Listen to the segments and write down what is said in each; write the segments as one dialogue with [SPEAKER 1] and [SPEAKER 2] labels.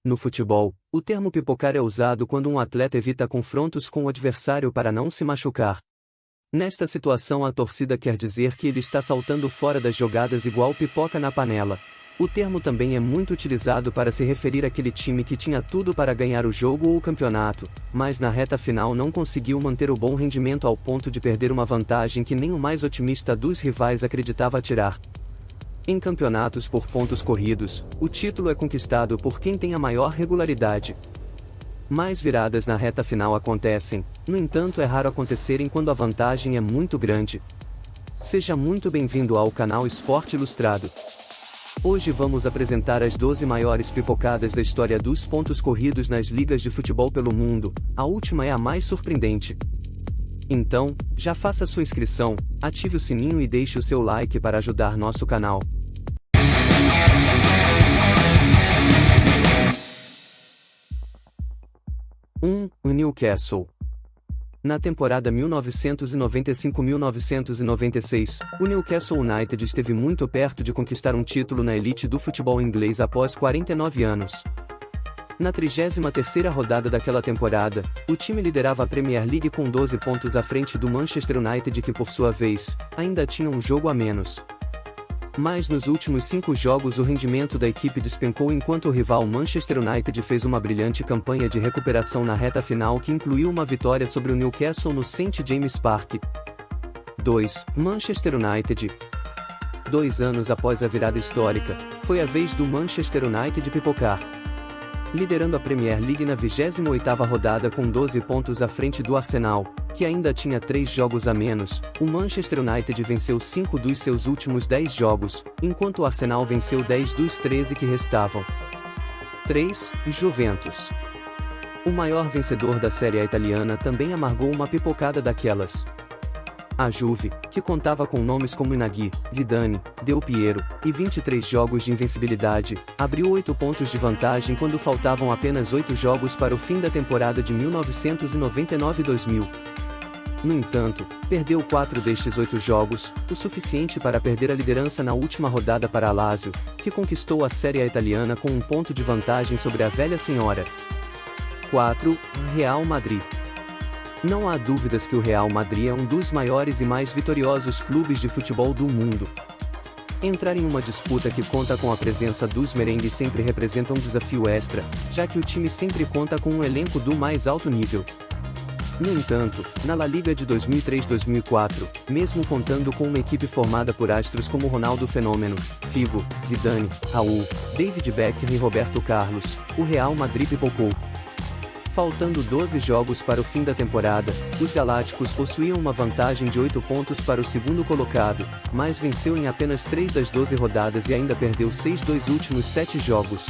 [SPEAKER 1] No futebol, o termo pipocar é usado quando um atleta evita confrontos com o adversário para não se machucar. Nesta situação, a torcida quer dizer que ele está saltando fora das jogadas igual pipoca na panela. O termo também é muito utilizado para se referir àquele time que tinha tudo para ganhar o jogo ou o campeonato, mas na reta final não conseguiu manter o bom rendimento ao ponto de perder uma vantagem que nem o mais otimista dos rivais acreditava tirar. Em campeonatos por pontos corridos, o título é conquistado por quem tem a maior regularidade. Mais viradas na reta final acontecem, no entanto é raro acontecerem quando a vantagem é muito grande. Seja muito bem-vindo ao canal Esporte Ilustrado. Hoje vamos apresentar as 12 maiores pipocadas da história dos pontos corridos nas ligas de futebol pelo mundo. A última é a mais surpreendente. Então, já faça sua inscrição, ative o sininho e deixe o seu like para ajudar nosso canal. O Newcastle. Na temporada 1995-1996, o Newcastle United esteve muito perto de conquistar um título na elite do futebol inglês após 49 anos. Na 33ª rodada daquela temporada, o time liderava a Premier League com 12 pontos à frente do Manchester United, que por sua vez, ainda tinha um jogo a menos. Mas nos últimos 5 jogos o rendimento da equipe despencou enquanto o rival Manchester United fez uma brilhante campanha de recuperação na reta final que incluiu uma vitória sobre o Newcastle no St. James' Park. 2. Manchester United. 2 anos após a virada histórica, foi a vez do Manchester United pipocar. Liderando a Premier League na 28ª rodada com 12 pontos à frente do Arsenal, que ainda tinha 3 jogos a menos, o Manchester United venceu 5 dos seus últimos 10 jogos, enquanto o Arsenal venceu 10 dos 13 que restavam. 3. Juventus. O maior vencedor da Série A italiana também amargou uma pipocada daquelas. A Juve, que contava com nomes como Inaghi, Zidane, Del Piero, e 23 jogos de invencibilidade, abriu 8 pontos de vantagem quando faltavam apenas 8 jogos para o fim da temporada de 1999-2000. No entanto, perdeu 4 destes 8 jogos, o suficiente para perder a liderança na última rodada para a Lazio, que conquistou a Série A italiana com um ponto de vantagem sobre a velha senhora. 4. Real Madrid. Não há dúvidas que o Real Madrid é um dos maiores e mais vitoriosos clubes de futebol do mundo. Entrar em uma disputa que conta com a presença dos merengues sempre representa um desafio extra, já que o time sempre conta com um elenco do mais alto nível. No entanto, na La Liga de 2003-2004, mesmo contando com uma equipe formada por astros como Ronaldo Fenômeno, Figo, Zidane, Raul, David Beckham e Roberto Carlos, o Real Madrid pipocou. Faltando 12 jogos para o fim da temporada, os galácticos possuíam uma vantagem de 8 pontos para o segundo colocado, mas venceu em apenas 3 das 12 rodadas e ainda perdeu 6 dos últimos 7 jogos.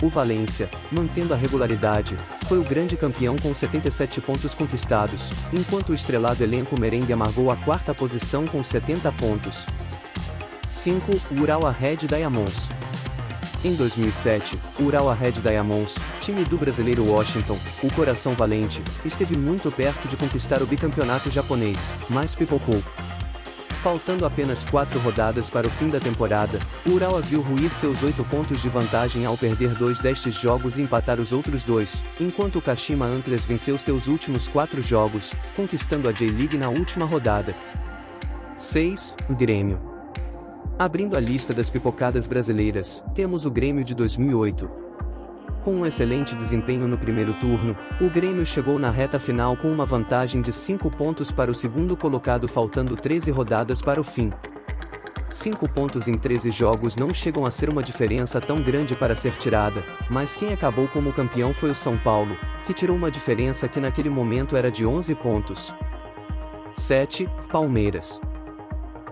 [SPEAKER 1] O Valência, mantendo a regularidade, foi o grande campeão com 77 pontos conquistados, enquanto o estrelado elenco merengue amargou a 4ª posição com 70 pontos. 5. Urawa Red Diamonds. Em 2007, o Urawa Red Diamonds, time do brasileiro Washington, o Coração Valente, esteve muito perto de conquistar o bicampeonato japonês, mas pipocou. Faltando apenas 4 rodadas para o fim da temporada, o Urawa viu ruir seus 8 pontos de vantagem ao perder 2 destes jogos e empatar os outros 2, enquanto o Kashima Antlers venceu seus últimos 4 jogos, conquistando a J-League na última rodada. 6. Grêmio. Abrindo a lista das pipocadas brasileiras, temos o Grêmio de 2008. Com um excelente desempenho no primeiro turno, o Grêmio chegou na reta final com uma vantagem de 5 pontos para o segundo colocado faltando 13 rodadas para o fim. 5 pontos em 13 jogos não chegam a ser uma diferença tão grande para ser tirada, mas quem acabou como campeão foi o São Paulo, que tirou uma diferença que naquele momento era de 11 pontos. 7. Palmeiras.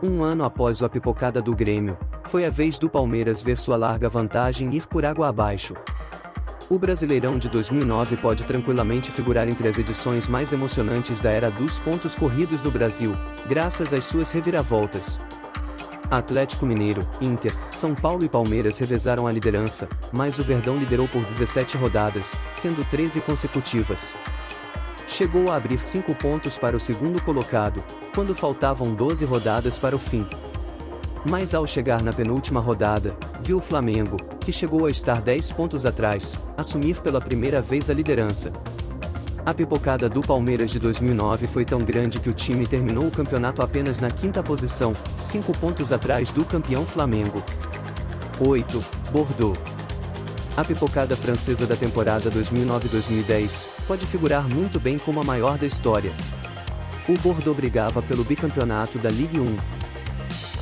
[SPEAKER 1] Um ano após a pipocada do Grêmio, foi a vez do Palmeiras ver sua larga vantagem ir por água abaixo. O Brasileirão de 2009 pode tranquilamente figurar entre as edições mais emocionantes da era dos pontos corridos no Brasil, graças às suas reviravoltas. Atlético Mineiro, Inter, São Paulo e Palmeiras revezaram a liderança, mas o Verdão liderou por 17 rodadas, sendo 13 consecutivas. Chegou a abrir 5 pontos para o segundo colocado, quando faltavam 12 rodadas para o fim. Mas ao chegar na penúltima rodada, viu o Flamengo, que chegou a estar 10 pontos atrás, assumir pela primeira vez a liderança. A pipocada do Palmeiras de 2009 foi tão grande que o time terminou o campeonato apenas na quinta posição, 5 pontos atrás do campeão Flamengo. 8. Bordeaux. A pipocada francesa da temporada 2009-2010 pode figurar muito bem como a maior da história. O Bordeaux brigava pelo bicampeonato da Ligue 1.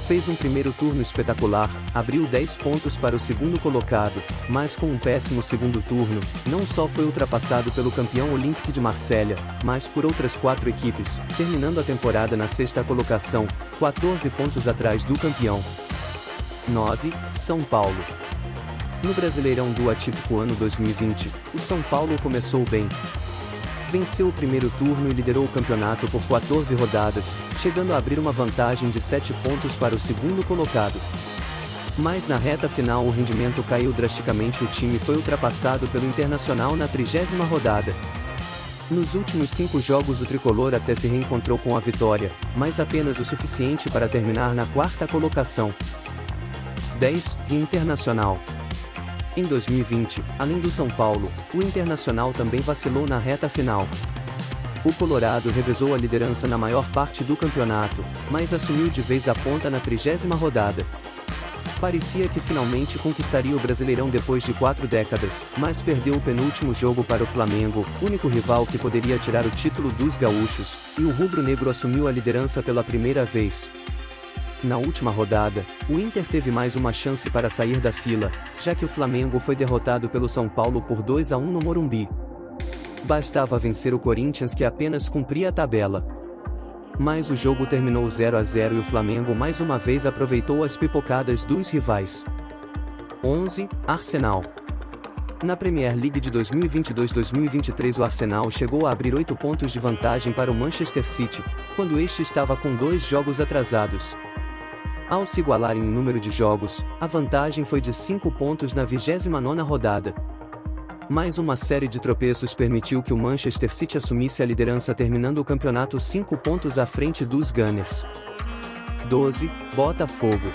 [SPEAKER 1] Fez um primeiro turno espetacular, abriu 10 pontos para o segundo colocado, mas com um péssimo segundo turno, não só foi ultrapassado pelo campeão Olympique de Marselha, mas por outras 4 equipes, terminando a temporada na sexta colocação, 14 pontos atrás do campeão. 9. São Paulo. No Brasileirão do atípico ano 2020, o São Paulo começou bem. Venceu o primeiro turno e liderou o campeonato por 14 rodadas, chegando a abrir uma vantagem de 7 pontos para o segundo colocado. Mas na reta final o rendimento caiu drasticamente e o time foi ultrapassado pelo Internacional na 30ª rodada. Nos últimos 5 jogos o tricolor até se reencontrou com a vitória, mas apenas o suficiente para terminar na 4ª colocação. 10. Internacional. Em 2020, além do São Paulo, o Internacional também vacilou na reta final. O Colorado revezou a liderança na maior parte do campeonato, mas assumiu de vez a ponta na 30ª rodada. Parecia que finalmente conquistaria o Brasileirão depois de 4 décadas, mas perdeu o penúltimo jogo para o Flamengo, único rival que poderia tirar o título dos gaúchos, e o rubro-negro assumiu a liderança pela primeira vez. Na última rodada, o Inter teve mais uma chance para sair da fila, já que o Flamengo foi derrotado pelo São Paulo por 2-1 no Morumbi. Bastava vencer o Corinthians que apenas cumpria a tabela. Mas o jogo terminou 0-0 e o Flamengo mais uma vez aproveitou as pipocadas dos rivais. 11. Arsenal. Na Premier League de 2022-2023 o Arsenal chegou a abrir 8 pontos de vantagem para o Manchester City, quando este estava com 2 jogos atrasados. Ao se igualarem em número de jogos, a vantagem foi de 5 pontos na 29ª rodada. Mais uma série de tropeços permitiu que o Manchester City assumisse a liderança terminando o campeonato 5 pontos à frente dos Gunners. 12. Botafogo.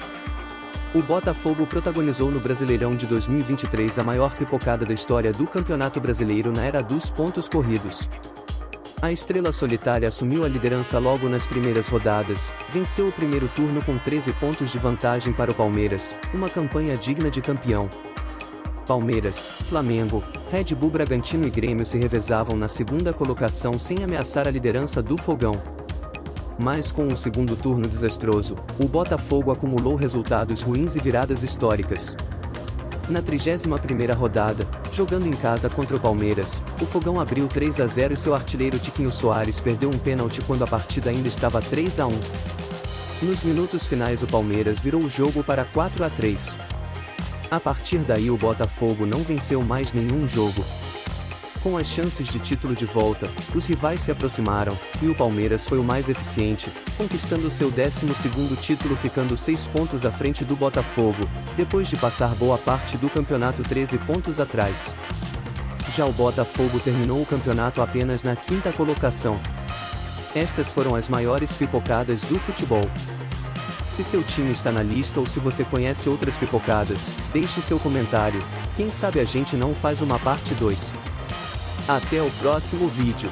[SPEAKER 1] O Botafogo protagonizou no Brasileirão de 2023 a maior pipocada da história do Campeonato Brasileiro na era dos pontos corridos. A estrela solitária assumiu a liderança logo nas primeiras rodadas, venceu o primeiro turno com 13 pontos de vantagem para o Palmeiras, uma campanha digna de campeão. Palmeiras, Flamengo, Red Bull Bragantino e Grêmio se revezavam na segunda colocação sem ameaçar a liderança do Fogão. Mas com um segundo turno desastroso, o Botafogo acumulou resultados ruins e viradas históricas. Na 31ª rodada, jogando em casa contra o Palmeiras, o Fogão abriu 3-0 e seu artilheiro Tiquinho Soares perdeu um pênalti quando a partida ainda estava 3-1. Nos minutos finais o Palmeiras virou o jogo para 4-3. A partir daí o Botafogo não venceu mais nenhum jogo. Com as chances de título de volta, os rivais se aproximaram, e o Palmeiras foi o mais eficiente, conquistando seu 12º título ficando 6 pontos à frente do Botafogo, depois de passar boa parte do campeonato 13 pontos atrás. Já o Botafogo terminou o campeonato apenas na 5ª colocação. Estas foram as maiores pipocadas do futebol. Se seu time está na lista ou se você conhece outras pipocadas, deixe seu comentário, quem sabe a gente não faz uma parte 2. Até o próximo vídeo.